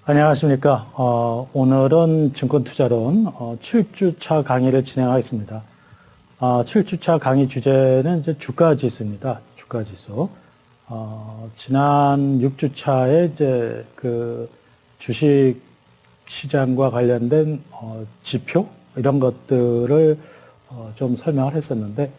안녕하십니까. 오늘은 증권투자론 7주차 강의를 진행하겠습니다. 7주차 강의 주제는 이제 주가지수입니다. 주가지수. 지난 6주차에 이제 그 주식 시장과 관련된 지표 이런 것들을 좀 설명을 했었는데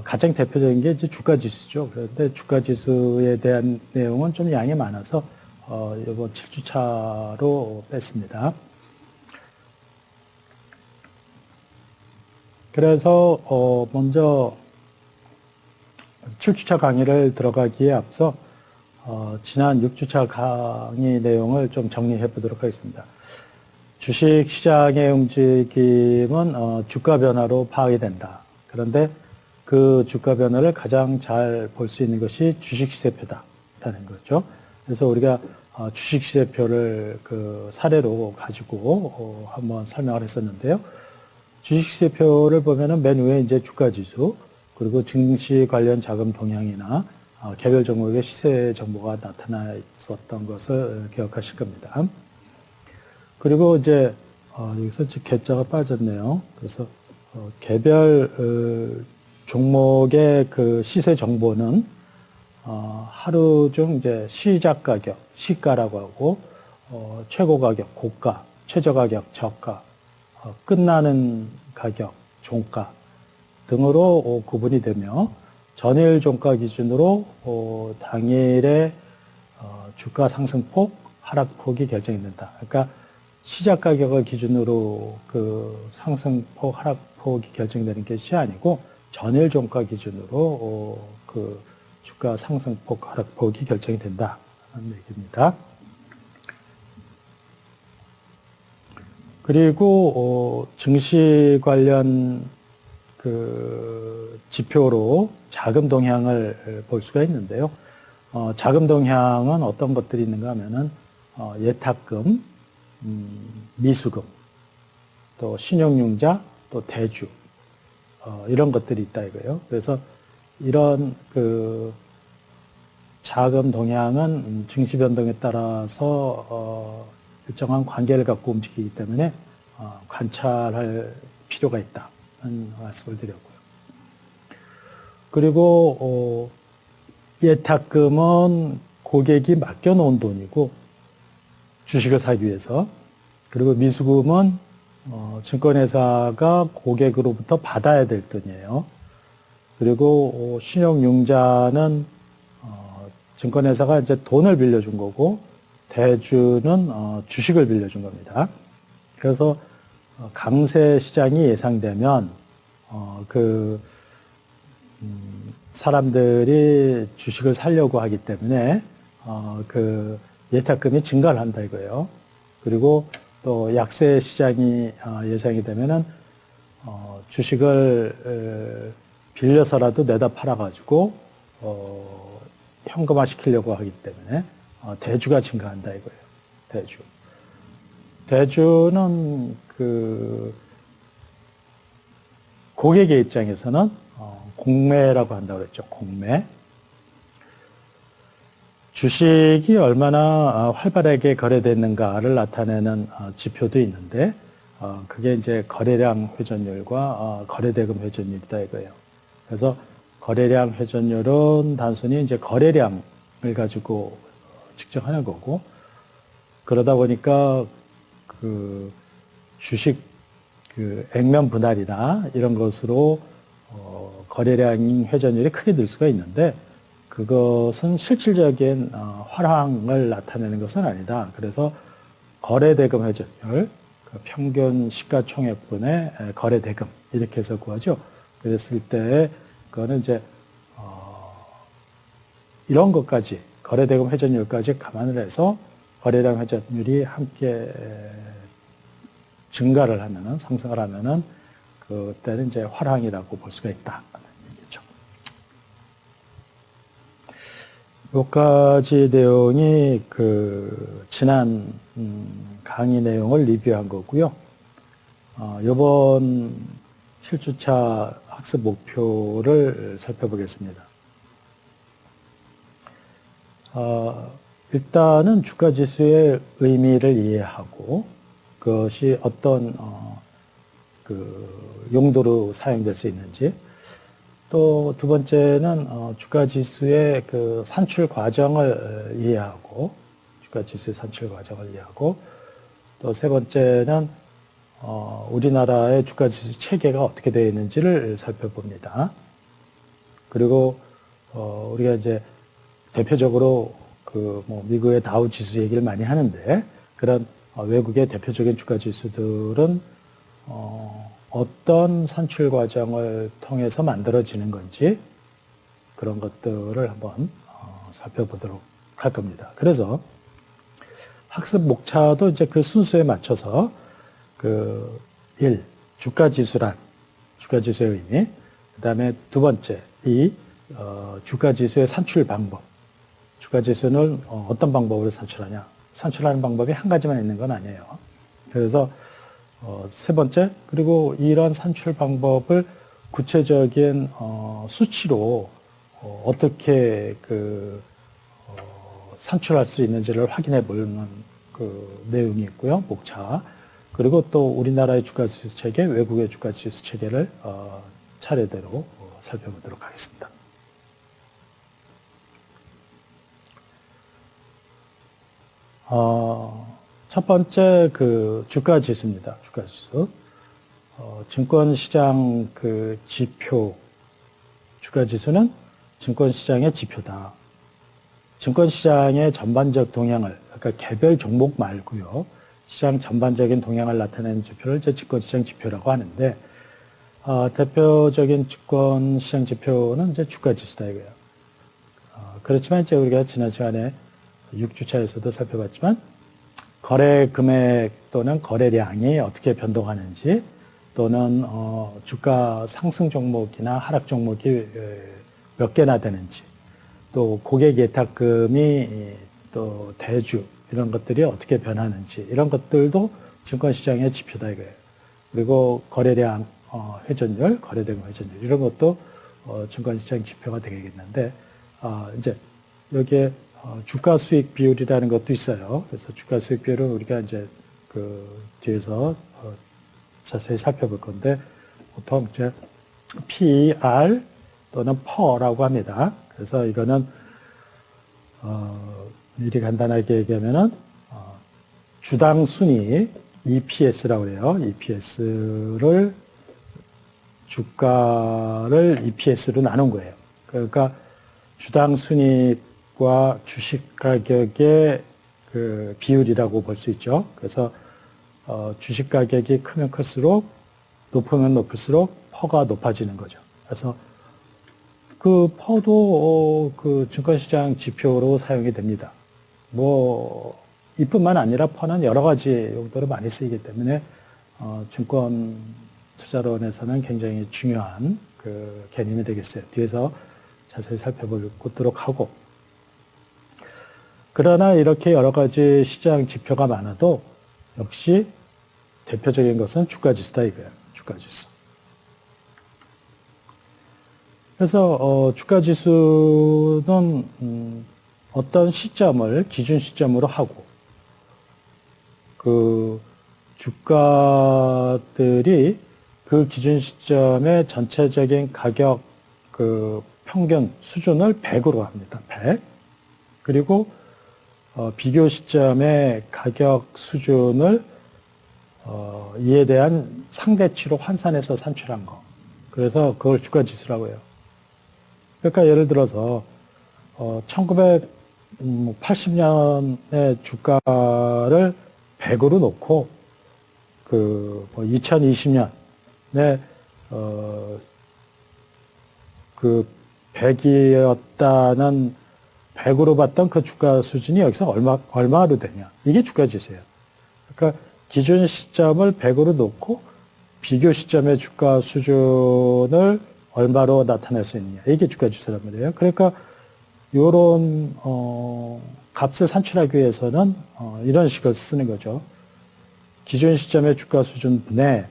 가장 대표적인 게 이제 주가지수죠. 그런데 주가지수에 대한 내용은 좀 양이 많아서 이번 7주차로 뺐습니다. 그래서 먼저 7주차 강의를 들어가기에 앞서 지난 6주차 강의 내용을 좀 정리해 보도록 하겠습니다. 주식 시장의 움직임은 주가 변화로 파악이 된다. 그런데 그 주가 변화를 가장 잘 볼 수 있는 것이 주식 시세표다라는 거죠. 그래서 우리가 주식 시세표를 그 사례로 가지고 한번 설명을 했었는데요. 주식 시세표를 보면은 맨 위에 이제 주가 지수, 그리고 증시 관련 자금 동향이나 개별 종목의 시세 정보가 나타나 있었던 것을 기억하실 겁니다. 그리고 이제 여기서 개자가 빠졌네요. 그래서 개별 종목의 그 시세 정보는 하루 중 이제 시작 가격, 시가라고 하고, 최고 가격, 고가, 최저 가격, 저가, 끝나는 가격, 종가 등으로 구분이 되며, 전일 종가 기준으로 당일의 주가 상승폭, 하락폭이 결정이 된다. 그러니까 시작 가격을 기준으로 그 상승폭, 하락폭이 결정되는 것이 아니고, 전일 종가 기준으로 그 주가 상승폭, 하락폭이 결정이 된다는 얘기입니다. 그리고 증시 관련 그 지표로 자금 동향을 볼 수가 있는데요. 자금 동향은 어떤 것들이 있는가 하면은 예탁금, 미수금, 또 신용융자, 또 대주 이런 것들이 있다 이거예요. 그래서 이런 그 자금 동향은 증시 변동에 따라서 일정한 관계를 갖고 움직이기 때문에 관찰할 필요가 있다는 말씀을 드렸고요. 그리고 예탁금은 고객이 맡겨놓은 돈이고 주식을 사기 위해서, 그리고 미수금은 증권회사가 고객으로부터 받아야 될 돈이에요. 그리고 신용융자는 증권회사가 이제 돈을 빌려준 거고, 대주는 주식을 빌려준 겁니다. 그래서 강세 시장이 예상되면 사람들이 주식을 사려고 하기 때문에 그 예탁금이 증가를 한다 이거예요. 그리고 또 약세 시장이 예상이 되면은 주식을 빌려서라도 내다 팔아가지고 현금화 시키려고 하기 때문에 대주가 증가한다 이거예요. 대주. 대주는 그 고객의 입장에서는 공매라고 한다고 그랬죠. 공매. 주식이 얼마나 활발하게 거래됐는가를 나타내는 지표도 있는데, 그게 이제 거래량 회전율과 거래대금 회전율이다 이거예요. 그래서 거래량 회전율은 단순히 이제 거래량을 가지고 측정하는 거고, 그러다 보니까 그 주식 그 액면 분할이나 이런 것으로 거래량 회전율이 크게 늘 수가 있는데, 그것은 실질적인 활황을 나타내는 것은 아니다. 그래서 거래대금 회전율, 그 평균 시가총액분의 거래대금 이렇게 해서 구하죠. 그랬을 때 그거는 이제 이런 것까지 거래대금 회전율까지 감안을 해서 거래량 회전율이 함께 증가를 하면은, 상승을 하면은 그때는 이제 활황이라고 볼 수가 있다는 얘기죠. 여기까지 내용이 그 지난 강의 내용을 리뷰한 거고요. 이번 7주차 학습 목표를 살펴보겠습니다. 일단은 주가 지수의 의미를 이해하고 그것이 어떤 그 용도로 사용될 수 있는지, 또 두 번째는 주가 지수의 그 산출 과정을 이해하고, 주가 지수의 산출 과정을 이해하고, 또 세 번째는 우리나라의 주가 지수 체계가 어떻게 되어 있는지를 살펴봅니다. 그리고 우리가 이제 대표적으로 그 뭐 미국의 다우 지수 얘기를 많이 하는데, 그런 외국의 대표적인 주가 지수들은 어떤 산출 과정을 통해서 만들어지는 건지, 그런 것들을 한번 살펴보도록 할 겁니다. 그래서 학습 목차도 이제 그 순서에 맞춰서 그 1. 주가 지수란, 주가 지수의 의미, 그 다음에 두 번째, 주가 지수의 산출 방법. 주가 지수는 어떤 방법으로 산출하냐? 산출하는 방법이 한 가지만 있는 건 아니에요. 그래서 세 번째, 그리고 이런 산출 방법을 구체적인 수치로 어떻게 산출할 수 있는지를 확인해 보는 그 내용이 있고요, 목차. 그리고 또 우리나라의 주가 지수 체계, 외국의 주가 지수 체계를 차례대로 살펴보도록 하겠습니다. 첫 번째 그 주가 지수입니다. 주가 지수. 증권시장 그 지표, 주가 지수는 증권시장의 지표다. 증권시장의 전반적 동향을, 그러니까 개별 종목 말고요, 시장 전반적인 동향을 나타내는 지표를 이제 증권시장 지표라고 하는데, 대표적인 증권시장 지표는 이제 주가 지수다 이거예요. 그렇지만 이제 우리가 지난 시간에 6주차에서도 살펴봤지만, 거래 금액 또는 거래량이 어떻게 변동하는지, 또는 주가 상승 종목이나 하락 종목이 몇 개나 되는지, 또 고객 예탁금이 또 대주 이런 것들이 어떻게 변하는지, 이런 것들도 증권시장의 지표다 이거예요. 그리고 거래량, 회전율, 거래대금 회전율 이런 것도 증권시장 지표가 되겠는데, 이제 여기에 주가 수익 비율이라는 것도 있어요. 그래서 주가 수익 비율은 우리가 이제 그 뒤에서 자세히 살펴볼 건데, 보통 이제 PER 또는 PER라고 합니다. 그래서 이거는 미리 간단하게 얘기하면은 주당 순이익 EPS라고 해요. EPS를 주가를 EPS로 나눈 거예요. 그러니까 주당 순이익과 주식 가격의 그 비율이라고 볼 수 있죠. 그래서 주식 가격이 크면 클수록, 높으면 높을수록 퍼가 높아지는 거죠. 그래서 그 퍼도 그 증권시장 지표로 사용이 됩니다. 뭐 이뿐만 아니라 퍼는 여러 가지 용도로 많이 쓰이기 때문에 증권 투자론에서는 굉장히 중요한 그 개념이 되겠어요. 뒤에서 자세히 살펴보도록 하고, 그러나 이렇게 여러 가지 시장 지표가 많아도 역시 대표적인 것은 주가 지수다 이거예요. 주가 지수. 그래서 주가 지수는 어떤 시점을 기준 시점으로 하고, 그 주가들이 그 기준 시점의 전체적인 가격 그 평균 수준을 100으로 합니다. 100. 그리고 비교 시점의 가격 수준을 이에 대한 상대치로 환산해서 산출한 거. 그래서 그걸 주가 지수라고 해요. 그러니까 예를 들어서 1980년의 주가를 100으로 놓고 그 2020년에 그 100이었다는 100으로 봤던 그 주가 수준이 여기서 얼마로 되냐. 이게 주가 지수예요. 그러니까 기준 시점을 100으로 놓고 비교 시점의 주가 수준을 얼마로 나타낼 수 있느냐. 이게 주가 지수란 말이에요. 그러니까 요런 값을 산출하기 위해서는 이런 식을 쓰는 거죠. 기준 시점의 주가 수준 분의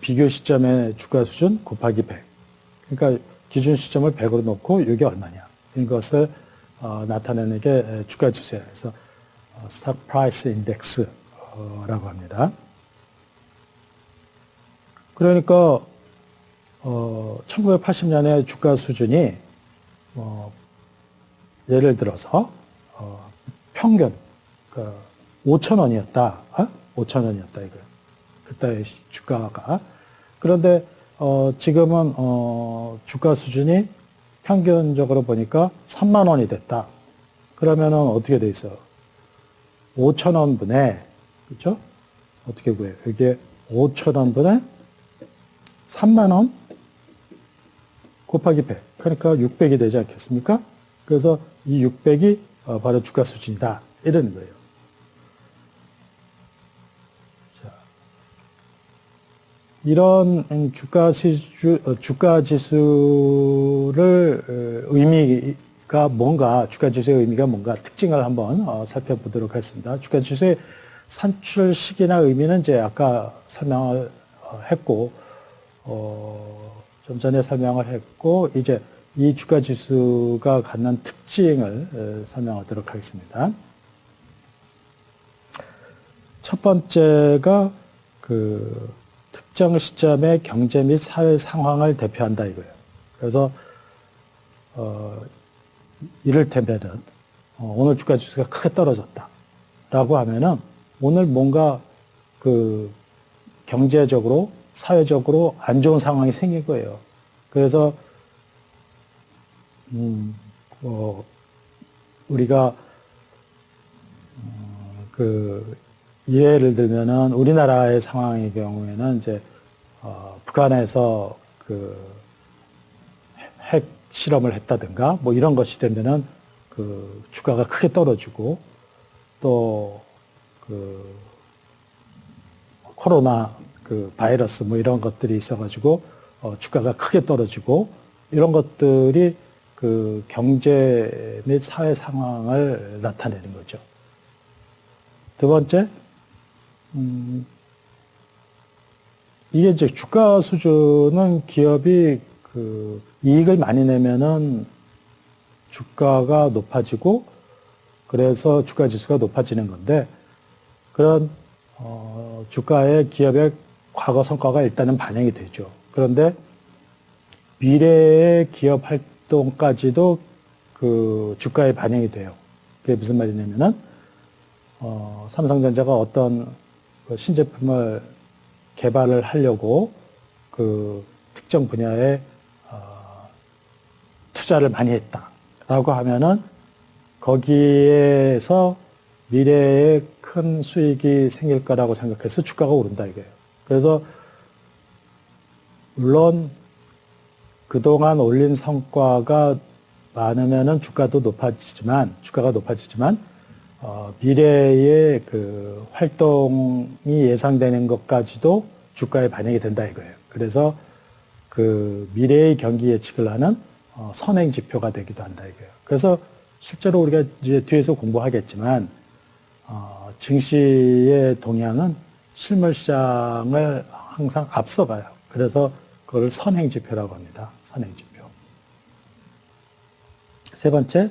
비교 시점의 주가 수준 곱하기 100. 그러니까 기준 시점을 100으로 놓고 이게 얼마냐. 이것을 나타내는 게 주가 지수예요. 그래서 스톡 프라이스 인덱스라고 합니다. 그러니까 1980년에 주가 수준이 예를 들어서 평균 5,000원이었다. 5,000원이었다 이거. 그때 주가가. 그런데 지금은 주가 수준이 평균적으로 보니까 3만 원이 됐다. 그러면은 어떻게 돼 있어? 5,000원 분의, 그렇죠? 어떻게 구해요? 이게 5,000원 분의 3만 원 곱하기 100. 그러니까 600이 되지 않겠습니까? 그래서 이 600이 바로 주가 수준이다. 이러는 거예요. 자, 이런 주가 지수를 의미가 뭔가, 주가 지수의 의미가 뭔가 특징을 한번 살펴보도록 하겠습니다. 주가 지수의 산출 시기나 의미는 이제 아까 설명을 했고, 좀 전에 설명을 했고, 이제 이 주가 지수가 갖는 특징을 설명하도록 하겠습니다. 첫 번째가 그 특정 시점의 경제 및 사회 상황을 대표한다 이거예요. 그래서 이를테면은 오늘 주가 지수가 크게 떨어졌다라고 하면은 오늘 뭔가 그 경제적으로 사회적으로 안 좋은 상황이 생긴 거예요. 그래서 우리가 그 예를 들면은 우리나라의 상황의 경우에는 이제 북한에서 그 핵 실험을 했다든가 뭐 이런 것이 되면은 그 주가가 크게 떨어지고 또 그 코로나 그 바이러스 뭐 이런 것들이 있어가지고 주가가 크게 떨어지고 이런 것들이 그 경제 및 사회 상황을 나타내는 거죠. 두 번째, 이게 이제 주가 수준은 기업이 그 이익을 많이 내면은 주가가 높아지고 그래서 주가 지수가 높아지는 건데 그런 주가의 기업의 과거 성과가 일단은 반영이 되죠. 그런데 미래의 기업 활동까지도 그 주가에 반영이 돼요. 그게 무슨 말이냐면은 삼성전자가 어떤 그 신제품을 개발을 하려고 그 특정 분야에 투자를 많이 했다라고 하면은 거기에서 미래에 큰 수익이 생길 거라고 생각해서 주가가 오른다 이거예요. 그래서 물론 그동안 올린 성과가 많으면은 주가가 높아지지만 미래의 그 활동이 예상되는 것까지도 주가에 반영이 된다 이거예요. 그래서 그 미래의 경기 예측을 하는 선행 지표가 되기도 한다 이거예요. 그래서 실제로 우리가 이제 뒤에서 공부하겠지만 증시의 동향은 실물 시장을 항상 앞서가요. 그래서 그걸 선행 지표라고 합니다. 선행 지표. 세 번째,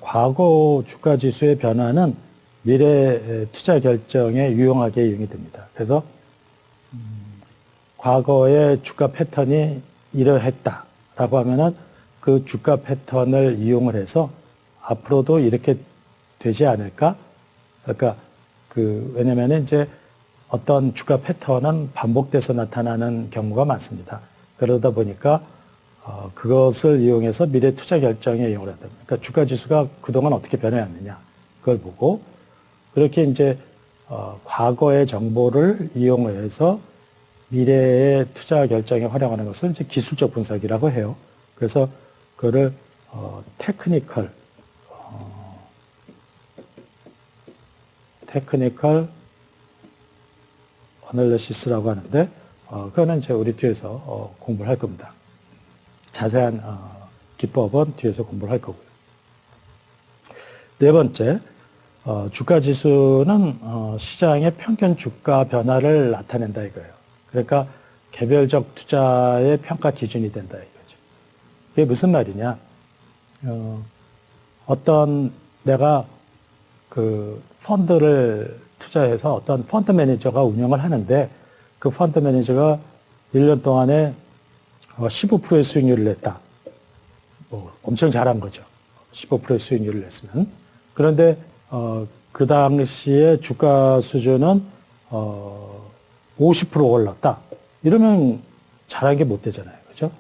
과거 주가 지수의 변화는 미래 투자 결정에 유용하게 이용이 됩니다. 그래서 과거의 주가 패턴이 이러했다라고 하면은 그 주가 패턴을 이용을 해서 앞으로도 이렇게 되지 않을까? 그러니까 왜냐면은 이제 어떤 주가 패턴은 반복돼서 나타나는 경우가 많습니다. 그러다 보니까 그것을 이용해서 미래 투자 결정에 이용을 한다. 그러니까 주가 지수가 그동안 어떻게 변해왔느냐 그걸 보고 그렇게 이제 과거의 정보를 이용을 해서 미래의 투자 결정에 활용하는 것을 이제 기술적 분석이라고 해요. 그래서 그거를 테크니컬 어널리시스라고 하는데 그거는 이제 우리 뒤에서 공부를 할 겁니다. 자세한 기법은 뒤에서 공부를 할 거고요. 네 번째, 주가 지수는 시장의 평균 주가 변화를 나타낸다 이거예요. 그러니까 개별적 투자의 평가 기준이 된다 이거죠. 그게 무슨 말이냐? 어떤 내가 그 펀드를 투자해서 어떤 펀드 매니저가 운영을 하는데 그 펀드 매니저가 1년 동안에 15%의 수익률을 냈다. 엄청 잘한 거죠. 15%의 수익률을 냈으면. 그런데 그 당시에 주가 수준은 50% 올랐다. 이러면 잘한 게 못 되잖아요. 그죠?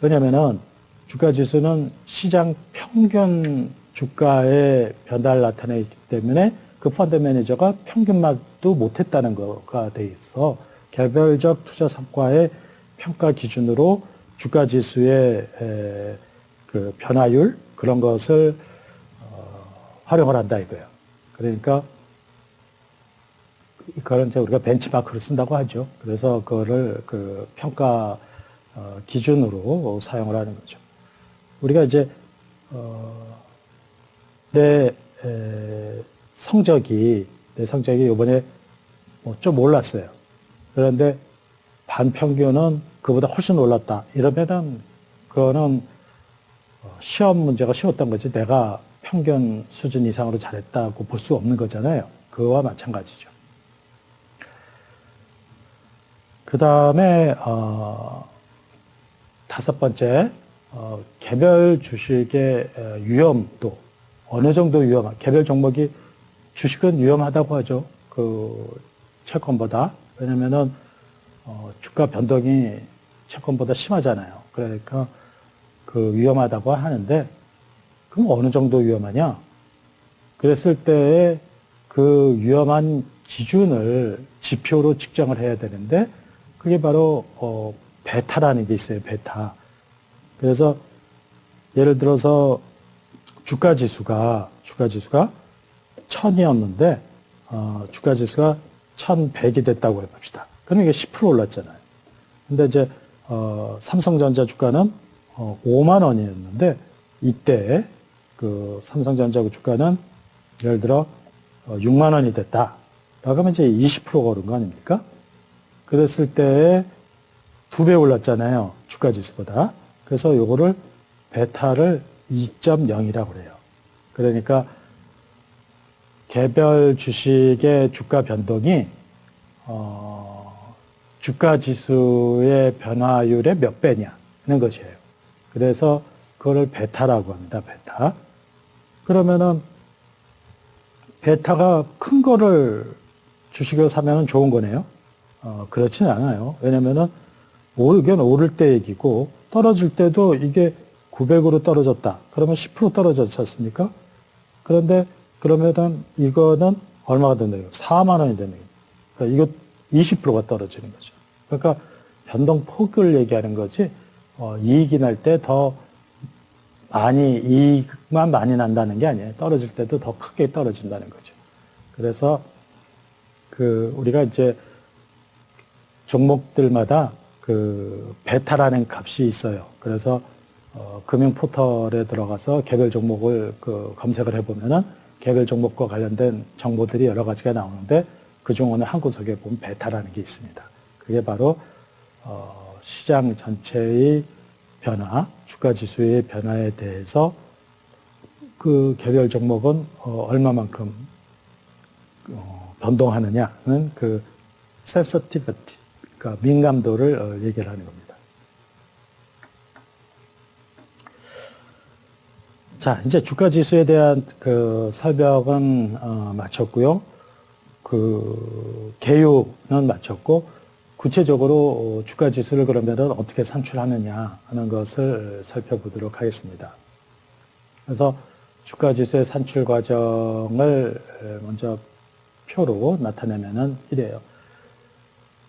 왜냐면은 주가 지수는 시장 평균 주가의 변화를 나타내기 때문에 그 펀드 매니저가 평균만도 못했다는 거가 돼 있어. 개별적 투자 성과의 평가 기준으로 주가 지수의 그 변화율 그런 것을 활용을 한다 이거예요. 그러니까 이거는 이제 우리가 벤치마크를 쓴다고 하죠. 그래서 그거를 그 평가 기준으로 사용을 하는 거죠. 우리가 이제 내 성적이 이번에 좀 올랐어요. 그런데 반평균은 그보다 훨씬 올랐다. 이러면은 그거는 시험 문제가 쉬웠던 거지 내가 평균 수준 이상으로 잘했다고 볼 수 없는 거잖아요. 그거와 마찬가지죠. 그 다음에 다섯 번째 개별 주식의 위험도 어느 정도 개별 종목이 주식은 위험하다고 하죠. 그 채권보다. 왜냐면은 주가 변동이 채권보다 심하잖아요. 그러니까 그 위험하다고 하는데 그럼 어느 정도 위험하냐? 그랬을 때에 그 위험한 기준을 지표로 측정을 해야 되는데 그게 바로 베타라는 게 있어요. 베타. 그래서 예를 들어서 주가 지수가 1000이었는데 주가 지수가 1100이 됐다고 해봅시다. 그럼 이게 10% 올랐잖아요. 근데 이제 삼성전자 주가는 5만 원이었는데 이때 그 삼성전자 주가는 예를 들어 6만 원이 됐다. 그러면 이제 20%가 오른 거 아닙니까? 그랬을 때 2배 올랐잖아요. 주가 지수보다. 그래서 요거를 베타를 2.0이라고 그래요. 그러니까 개별 주식의 주가 변동이 주가 지수의 변화율의 몇 배냐는 것이에요. 그래서 그거를 베타라고 합니다. 베타. 그러면은 베타가 큰 거를 주식을 사면은 좋은 거네요. 그렇지는 않아요. 왜냐면은 이건 오를 때 얘기고 떨어질 때도 이게 900으로 떨어졌다. 그러면 10% 떨어졌지 않습니까? 그런데 그러면은 이거는 얼마가 된다고요? 4만 원이 되는 거예요. 그러니까 이거 20%가 떨어지는 거죠. 그러니까 변동 폭을 얘기하는 거지 이익이 날 때 더 많이 이익만 많이 난다는 게 아니에요. 떨어질 때도 더 크게 떨어진다는 거죠. 그래서 그 우리가 이제 종목들마다 그 베타라는 값이 있어요. 그래서 금융 포털에 들어가서 개별 종목을 그 검색을 해보면은 개별 종목과 관련된 정보들이 여러 가지가 나오는데 그중 어느 한 구석에 보면 베타라는 게 있습니다. 그게 바로 시장 전체의 변화, 주가 지수의 변화에 대해서 그 개별 종목은 얼마만큼 변동하느냐는 그 sensitivity, 그러니까 민감도를 얘기를 하는 겁니다. 자, 이제 주가 지수에 대한 그 설명은 마쳤고요. 그 개요는 마쳤고 구체적으로 주가 지수를 그러면은 어떻게 산출하느냐 하는 것을 살펴보도록 하겠습니다. 그래서 주가 지수의 산출 과정을 먼저 표로 나타내면은 이래요.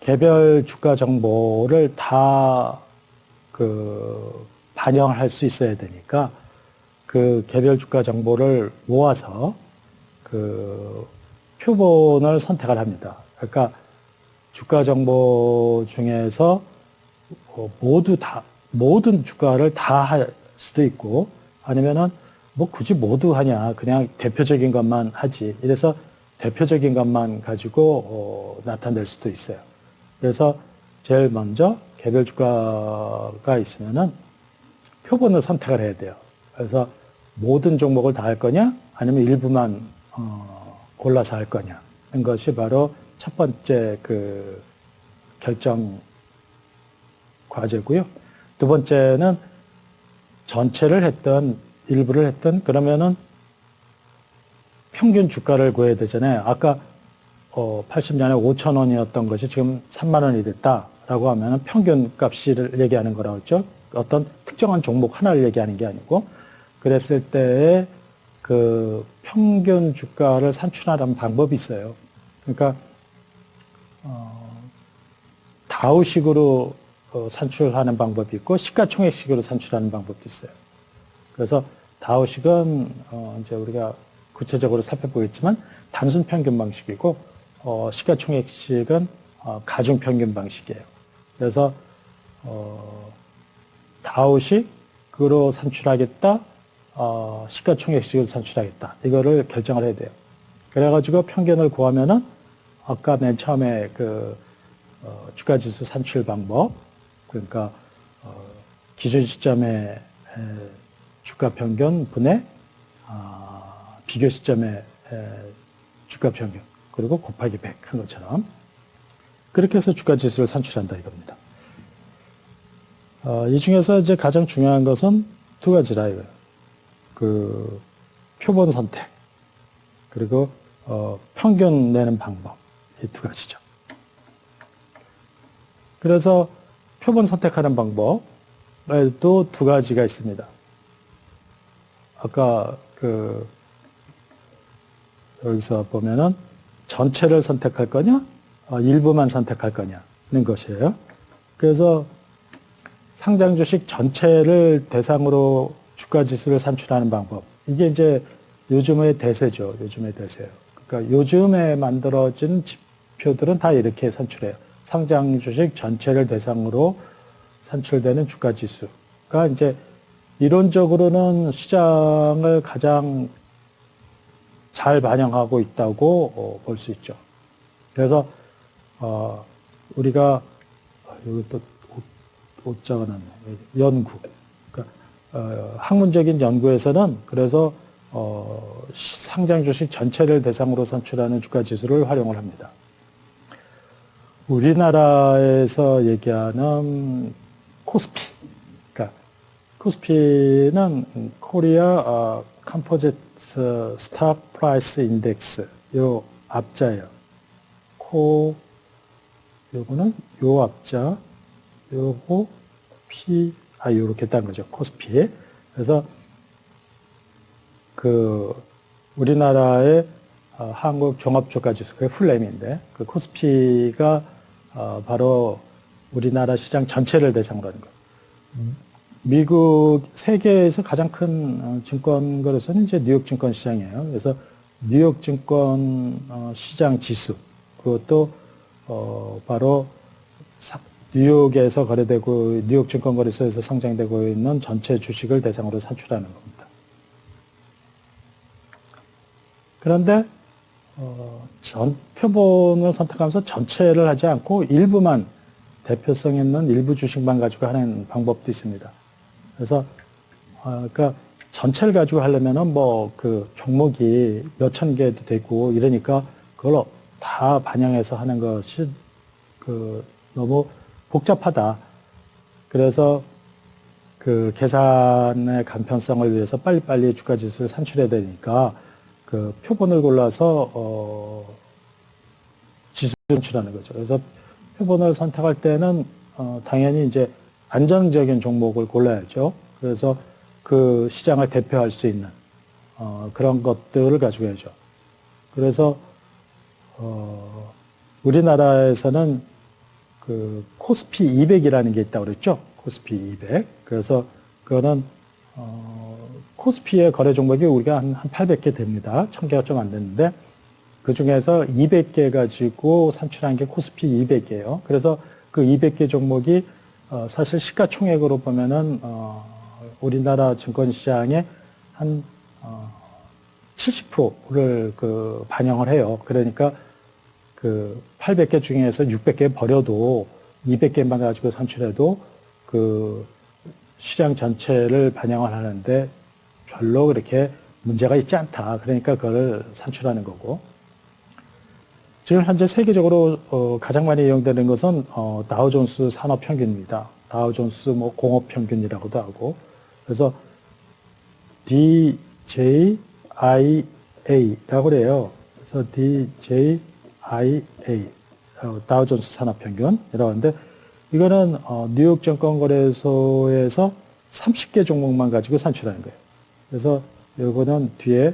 개별 주가 정보를 다 그 반영할 수 있어야 되니까 그 개별 주가 정보를 모아서 그 표본을 선택을 합니다. 그러니까 주가 정보 중에서 모든 주가를 다 할 수도 있고 아니면은 뭐 굳이 모두 하냐 그냥 대표적인 것만 하지 이래서 대표적인 것만 가지고 나타낼 수도 있어요. 그래서 제일 먼저 개별 주가가 있으면은 표본을 선택을 해야 돼요. 그래서 모든 종목을 다 할 거냐, 아니면 일부만 골라서 할 거냐 하는 것이 바로 첫 번째 그 결정 과제고요. 두 번째는 전체를 했던 일부를 했던 그러면은 평균 주가를 구해야 되잖아요. 아까 80년에 5천 원이었던 것이 지금 3만 원이 됐다라고 하면은 평균 값을 얘기하는 거라고 했죠. 어떤 특정한 종목 하나를 얘기하는 게 아니고, 그랬을 때에 그 평균 주가를 산출하는 방법이 있어요. 그러니까 다우식으로 산출하는 방법이 있고 시가총액식으로 산출하는 방법도 있어요. 그래서 다우식은 이제 우리가 구체적으로 살펴보겠지만 단순 평균 방식이고, 시가총액식은 가중 평균 방식이에요. 그래서 다우식으로 산출하겠다, 시가총액식으로 산출하겠다, 이거를 결정을 해야 돼요. 그래가지고 평균을 구하면은 아까 맨 처음에 그 주가지수 산출 방법, 그러니까 기준 시점의 주가 평균 분의 비교 시점의 주가 평균, 그리고 곱하기 100 한 것처럼 그렇게 해서 주가 지수를 산출한다 이겁니다. 이 중에서 이제 가장 중요한 것은 두 가지라 이거예요. 그 표본 선택, 그리고 평균 내는 방법, 이 두 가지죠. 그래서 표본 선택하는 방법에도 두 가지가 있습니다. 아까 그 여기서 보면은 전체를 선택할 거냐, 일부만 선택할 거냐는 것이에요. 그래서 상장 주식 전체를 대상으로 주가 지수를 산출하는 방법. 이게 이제 요즘의 대세죠. 요즘의 대세예요. 그러니까 요즘에 만들어진 지표들은 다 이렇게 산출해요. 상장 주식 전체를 대상으로 산출되는 주가 지수가 이제 이론적으로는 시장을 가장 잘 반영하고 있다고 볼 수 있죠. 그래서 우리가 여기 또 옷 적어놨네. 연구. 그러니까 학문적인 연구에서는 그래서 상장 주식 전체를 대상으로 산출하는 주가 지수를 활용을 합니다. 우리나라에서 얘기하는 코스피. 그러니까 코스피는 코리아 컴포지트 스탁 프라이스 인덱스, 요 앞자예요. 요거는 요 앞자, 요거 요렇게 딴 거죠. 코스피. 그래서 그 우리나라의 한국 종합주가지수, 그게 풀네임인데, 그 코스피가 바로 우리나라 시장 전체를 대상으로 하는 거. 미국 세계에서 가장 큰 증권 거래소는 이제 뉴욕 증권 시장이에요. 그래서 뉴욕 증권 시장 지수, 그것도 바로 뉴욕에서 거래되고 뉴욕 증권 거래소에서 상장되고 있는 전체 주식을 대상으로 산출하는 겁니다. 그런데 표본을 선택하면서 전체를 하지 않고 일부만, 대표성 있는 일부 주식만 가지고 하는 방법도 있습니다. 그래서 그러니까 전체를 가지고 하려면은 뭐 그 종목이 몇천 개도 되고 이러니까 그걸 다 반영해서 하는 것이 그 너무 복잡하다. 그래서 그 계산의 간편성을 위해서 빨리빨리 주가 지수를 산출해야 되니까 그 표본을 골라서 지수를 산출하는 거죠. 그래서 표본을 선택할 때는 당연히 이제 안정적인 종목을 골라야죠. 그래서 그 시장을 대표할 수 있는 그런 것들을 가지고 해야죠. 그래서 우리나라에서는 그 코스피 200이라는 게 있다고 그랬죠. 코스피 200. 그래서 그거는 코스피의 거래 종목이 우리가 한 800개 됩니다. 1000개가 좀 안 됐는데 그 중에서 200개 가지고 산출한 게 코스피 200이에요. 그래서 그 200개 종목이 사실 시가총액으로 보면은 우리나라 증권시장의 한 70%를 그 반영을 해요. 그러니까 그 800개 중에서 600개 버려도 200개만 가지고 산출해도 그 시장 전체를 반영을 하는데 별로 그렇게 문제가 있지 않다. 그러니까 그걸 산출하는 거고. 지금 현재 세계적으로 가장 많이 이용되는 것은 다우존스 산업평균입니다. 다우존스 뭐 공업평균이라고도 하고. 그래서 DJIA라고 그래요. 그래서 DJIA, 다우존스 산업평균이라고 하는데, 이거는 뉴욕 증권거래소에서 30개 종목만 가지고 산출하는 거예요. 그래서 이거는 뒤에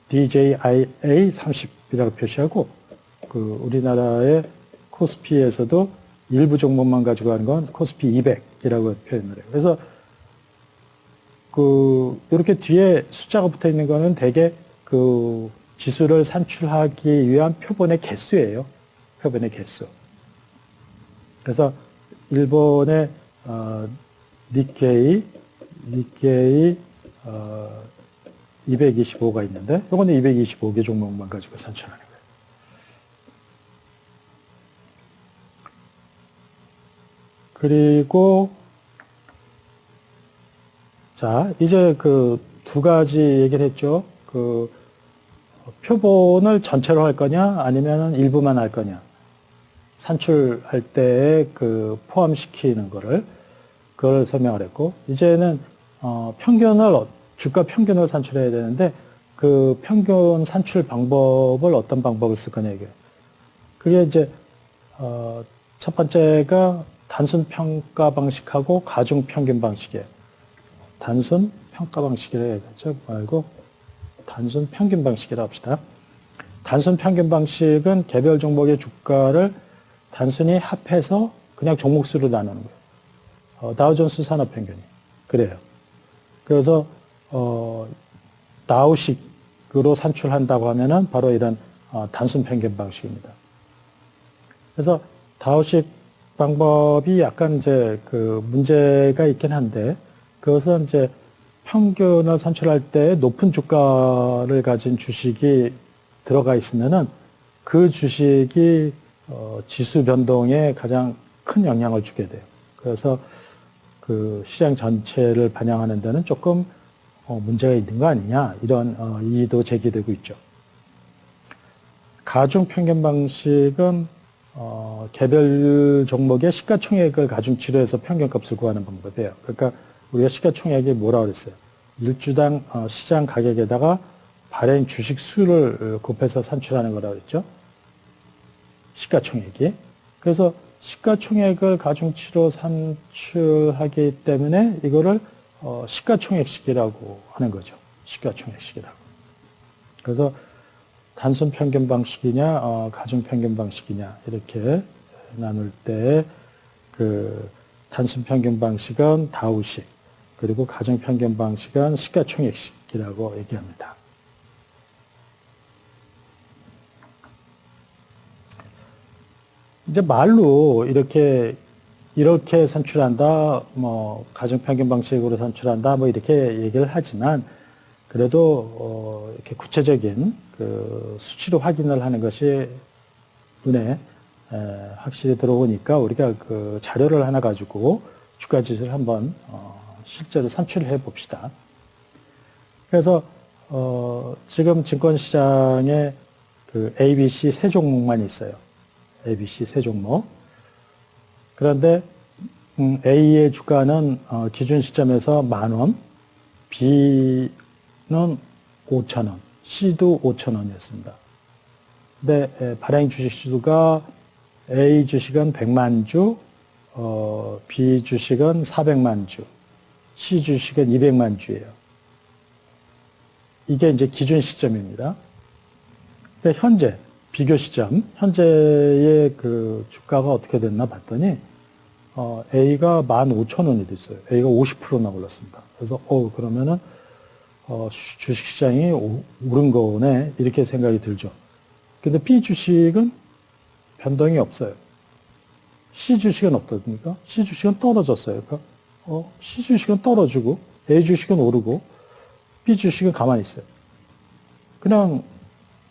DJIA 30이라고 표시하고, 그 우리나라의 코스피에서도 일부 종목만 가지고 하는 건 코스피 200이라고 표현을 해요. 그래서 이렇게 뒤에 숫자가 붙어 있는 거는 대개 그 지수를 산출하기 위한 표본의 개수예요. 표본의 개수. 그래서 일본의 니케이 225가 있는데, 이거는 225개 종목만 가지고 산출하는 거예요. 그리고 자, 이제 그 두 가지 얘기를 했죠. 그 표본을 전체로 할 거냐, 아니면 일부만 할 거냐. 산출할 때 그 포함시키는 그걸 설명을 했고, 이제는 주가 평균을 산출해야 되는데, 그 평균 산출 방법을 어떤 방법을 쓸 거냐 이게. 그게 이제 첫 번째가 단순 평가 방식하고 가중 평균 방식이에요. 단순 평가 방식이라 해야겠죠. 말고 단순 평균 방식이라 합시다. 단순 평균 방식은 개별 종목의 주가를 단순히 합해서 그냥 종목수로 나누는 거예요. 다우존스 산업평균이 그래요. 그래서 다우식으로 산출한다고 하면은 바로 이런 단순 평균 방식입니다. 그래서 다우식 방법이 약간 이제 그 문제가 있긴 한데, 그것은 이제 평균을 산출할 때 높은 주가를 가진 주식이 들어가 있으면은 그 주식이 지수 변동에 가장 큰 영향을 주게 돼요. 그래서 그 시장 전체를 반영하는 데는 조금 문제가 있는 거 아니냐, 이런 이의도 제기되고 있죠. 가중 평균 방식은 개별 종목의 시가총액을 가중치로 해서 평균값을 구하는 방법이에요. 그러니까 우리가 시가총액이 뭐라고 그랬어요? 일주당 시장 가격에다가 발행 주식 수를 곱해서 산출하는 거라고 그랬죠? 시가총액이. 그래서 시가총액을 가중치로 산출하기 때문에 이거를 시가총액식이라고 하는 거죠. 시가총액식이라고. 그래서 단순 평균 방식이냐, 가중 평균 방식이냐, 이렇게 나눌 때, 그, 단순 평균 방식은 다우식, 그리고 가중 평균 방식은 시가총액식이라고 얘기합니다. 이제 말로 이렇게 산출한다, 뭐, 가중 평균 방식으로 산출한다, 뭐, 이렇게 얘기를 하지만, 그래도, 이렇게 구체적인 그 수치로 확인을 하는 것이 눈에 확실히 들어오니까 우리가 그 자료를 하나 가지고 주가 지수를 한번 실제로 산출해 봅시다. 그래서 지금 증권시장에 그 ABC 세 종목만 있어요. ABC 세 종목. 그런데 A의 주가는 기준 시점에서 10,000원, B는 5,000원, C도 5,000원이었습니다. 근데 발행 주식수가 A 주식은 100만 주, B 주식은 400만 주, C 주식은 200만 주예요. 이게 이제 기준 시점입니다. 근데 현재 비교 시점, 현재의 그 주가가 어떻게 됐나 봤더니 A가 15,000원이 됐어요. A가 50%나 올랐습니다. 그래서 그러면은 주식시장이 오른 거네, 이렇게 생각이 들죠. 근데 B 주식은 변동이 없어요. C 주식은 어떻습니까? C 주식은 떨어졌어요. 그러니까 C 주식은 떨어지고 A 주식은 오르고 B 주식은 가만히 있어요. 그냥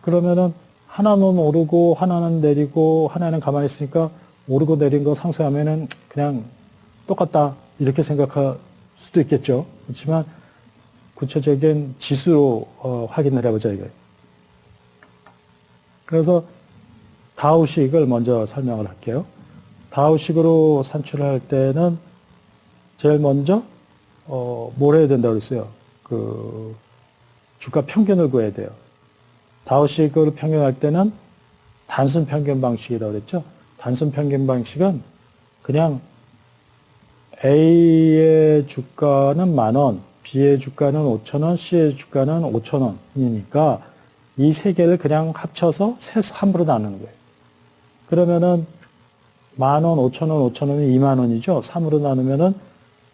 그러면은 하나는 오르고 하나는 내리고 하나는 가만히 있으니까 오르고 내린 거 상쇄하면은 그냥 똑같다, 이렇게 생각할 수도 있겠죠. 그렇지만 구체적인 지수로 확인을 해보자 이거예요. 그래서 다우식을 먼저 설명을 할게요. 다우식으로 산출할 때는 제일 먼저 뭘 해야 된다고 그랬어요? 그 주가 평균을 구해야 돼요. 다우식으로 평균할 때는 단순 평균 방식이라고 그랬죠. 단순 평균 방식은 그냥 A의 주가는 10,000원, B의 주가는 5,000원, C의 주가는 5,000원이니까 이 세 개를 그냥 합쳐서 3으로 나누는 거예요. 그러면은 10,000원, 5,000원, 5,000원이 20,000원이죠. 3으로 나누면은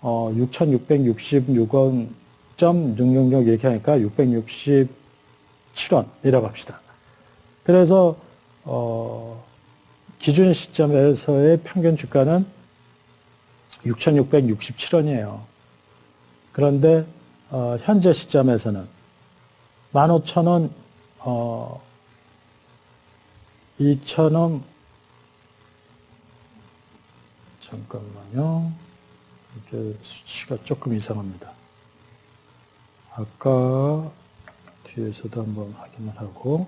6,666원.666 이렇게 하니까 667원이라고 합시다. 그래서 기준 시점에서의 평균 주가는 6,667원이에요. 그런데 현재 시점에서는 15,000원, 2,000원, 잠깐만요. 이렇게 수치가 조금 이상합니다. 아까 뒤에서도 한번 확인을 하고,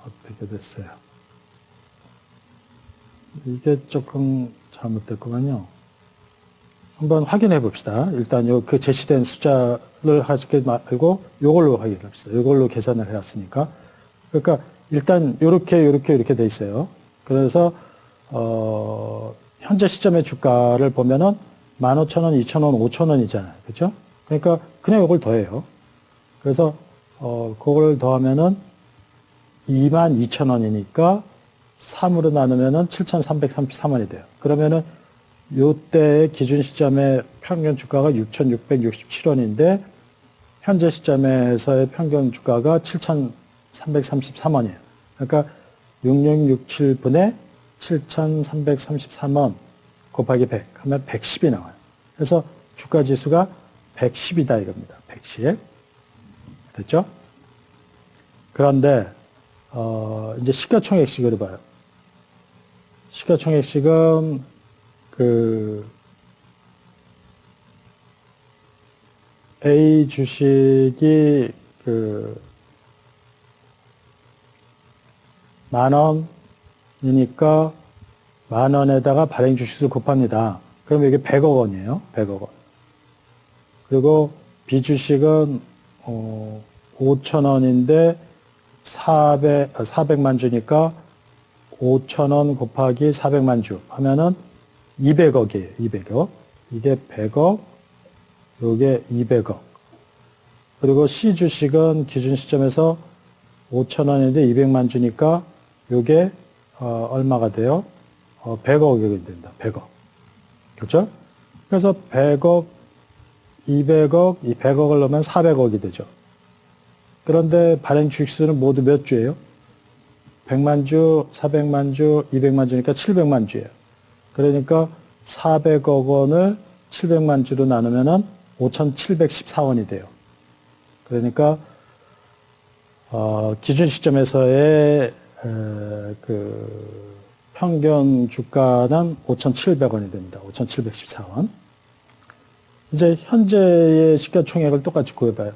어떻게 됐어요? 이게 조금 잘못됐구만요. 한번 확인해 봅시다. 일단 그 제시된 숫자를 하지 말고 이걸로 확인합시다. 이걸로 계산을 해왔으니까. 그러니까 일단 이렇게 돼 있어요. 그래서 현재 시점의 주가를 보면은 15,000원, 2,000원, 5,000원이잖아요. 그렇죠? 그러니까 그냥 이걸 더해요. 그래서 그걸 더하면은 22,000원이니까 3으로 나누면은 7,333원이 돼요. 그러면은 요때의 기준 시점의 평균 주가가 6,667원인데 현재 시점에서의 평균 주가가 7,333원이에요. 그러니까 6667분의 7,333원 곱하기 100 하면 110이 나와요. 그래서 주가 지수가 110이다 이겁니다. 110. 됐죠? 그런데 이제 시가총액식으로 봐요. 시가총액식은 A 주식이 10,000원이니까 10,000원에다가 발행 주식수 곱합니다. 그럼 이게 100억 원이에요. 100억 원. 그리고 B 주식은 5,000원인데 400만 주니까 5,000원 곱하기 400만 주 하면은 200억이에요. 200억. 이게 100억, 요게 200억. 그리고 C 주식은 기준 시점에서 5,000원인데 200만 주니까 요게 얼마가 돼요? 100억이 된다. 100억. 그렇죠? 그래서 100억, 200억, 이 100억을 넣으면 400억이 되죠. 그런데 발행 주식수는 모두 몇 주예요? 100만 주, 400만 주, 200만 주니까 700만 주예요. 그러니까 400억 원을 700만 주로 나누면은 5,714원이 돼요. 그러니까 기준 시점에서의 평균 주가는 5,700원이 됩니다. 5,714원. 이제 현재의 시가총액을 똑같이 구해봐요.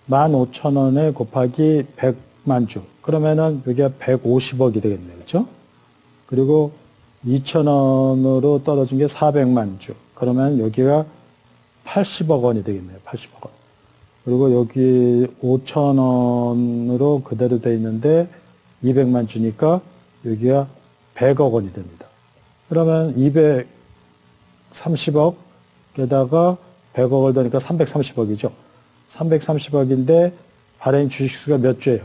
15,000원에 곱하기 100만 주. 그러면은 여기가 150억이 되겠네요. 그렇죠? 그리고 2,000원으로 떨어진 게 400만 주. 그러면 여기가 80억 원이 되겠네요. 80억 원. 그리고 여기 5,000원으로 그대로 돼 있는데 200만 주니까 여기가 100억 원이 됩니다. 그러면 230억에다가 100억을 더니까 330억이죠. 330억인데 발행 주식수가 몇 주예요?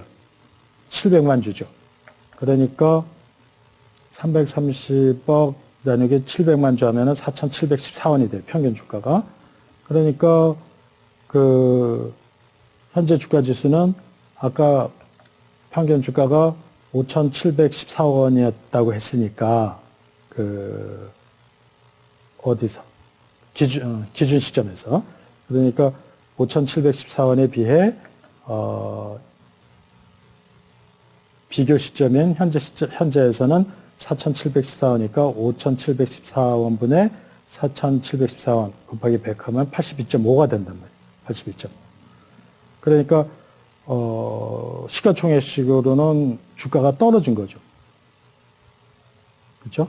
700만 주죠. 그러니까 330억 나누기 700만 주 하면은 4,714원이 돼요. 평균 주가가. 그러니까 현재 주가 지수는 아까 평균 주가가 5,714원이었다고 했으니까 어디서? 기준 시점에서. 그러니까 5,714원에 비해 비교 시점인 현재에서는 4,714원이니까 5,714원분의 4,714원 곱하기 100 하면 82.5가 된단 말이에요. 82.5. 그러니까 시가총액식으로는 주가가 떨어진 거죠. 그렇죠?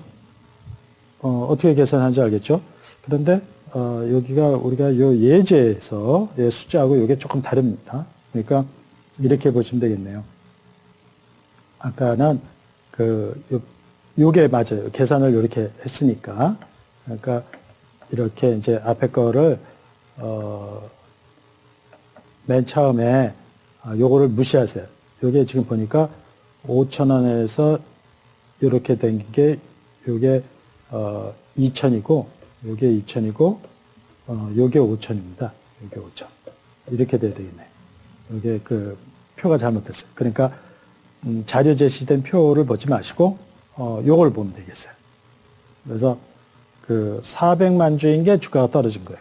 어떻게 계산하는지 알겠죠? 그런데 여기가 우리가 요 예제에서 숫자하고 이게 조금 다릅니다. 그러니까 이렇게 보시면 되겠네요. 아까는 요게 맞아요. 계산을 이렇게 했으니까. 그러니까 이렇게 이제 앞에 거를 맨 처음에 요거를 무시하세요. 요게 지금 보니까 5,000원에서 이렇게 된 게 요게 2,000이고 요게 2,000이고 요게 5,000입니다. 요게 5,000. 이렇게 돼야 되겠네. 요게 그 표가 잘못됐어요. 그러니까 자료 제시된 표를 보지 마시고 요걸 보면 되겠어요. 그래서 그 400만 주인 게 주가가 떨어진 거예요.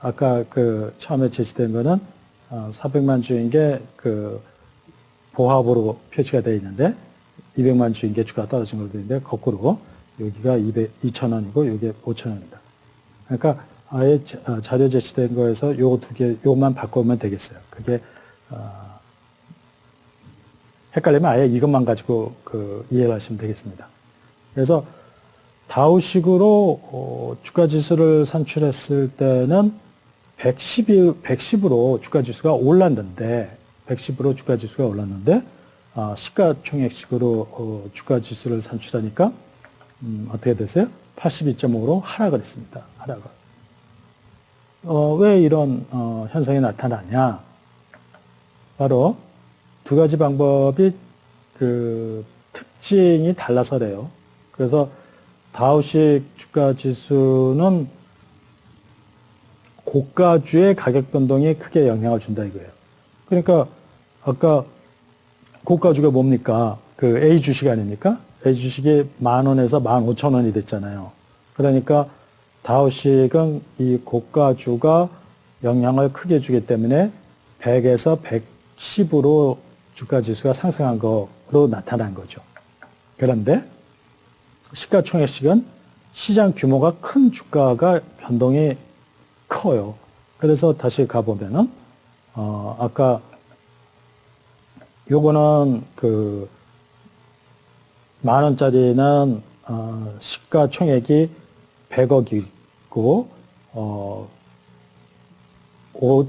아까 그 처음에 제시된 거는 400만 주인 게 그 보합으로 표시가 되어 있는데 200만 주인 게 주가가 떨어진 걸로 되어 있는데 거꾸로 여기가 2,000원이고 여기 5,000원입니다. 그러니까 아예 자료 제시된 거에서 요 두 개, 요만 바꾸면 되겠어요. 그게 헷갈리면 아예 이것만 가지고 이해를 하시면 되겠습니다. 그래서 다우식으로 주가 지수를 산출했을 때는 110으로 주가 지수가 올랐는데, 110으로 주가 지수가 올랐는데, 시가총액식으로 주가 지수를 산출하니까 어떻게 됐어요? 82.5로 하락을 했습니다. 하락을. 왜 이런 현상이 나타나냐? 바로 두 가지 방법이 그 특징이 달라서래요. 그래서 다우식 주가 지수는 고가주의 가격 변동이 크게 영향을 준다 이거예요. 그러니까 아까 고가주가 뭡니까? 그 A 주식 아닙니까? A 주식이 10,000원에서 15,000원이 됐잖아요. 그러니까 다우식은 이 고가주가 영향을 크게 주기 때문에 100에서 110으로 주가 지수가 상승한 거로 나타난 거죠. 그런데 시가총액식은 시장 규모가 큰 주가가 변동이 커요. 그래서 다시 가보면은 아까 요거는 그 10,000원짜리는 시가총액이 100억이고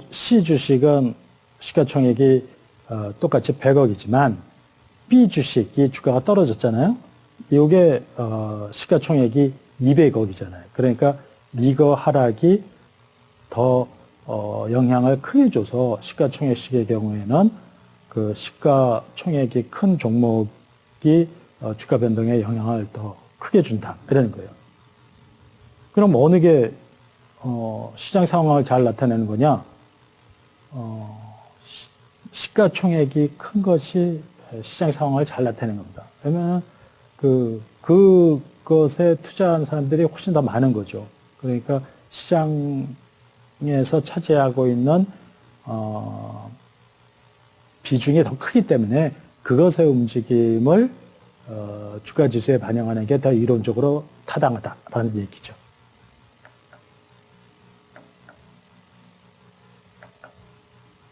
C 주식은 시가총액이 똑같이 100억이지만 B 주식이 주가가 떨어졌잖아요. 이게 시가총액이 200억이잖아요. 그러니까 이거 하락이 더 영향을 크게 줘서 시가총액식의 경우에는 그 시가총액이 큰 종목이 주가 변동에 영향을 더 크게 준다 이러는 거예요. 그럼 어느 게 시장 상황을 잘 나타내는 거냐? 시가총액이 큰 것이 시장 상황을 잘 나타내는 겁니다. 왜냐면 그것에 투자한 사람들이 훨씬 더 많은 거죠. 그러니까 시장에서 차지하고 있는 비중이 더 크기 때문에 그것의 움직임을 주가 지수에 반영하는 게 더 이론적으로 타당하다라는 얘기죠.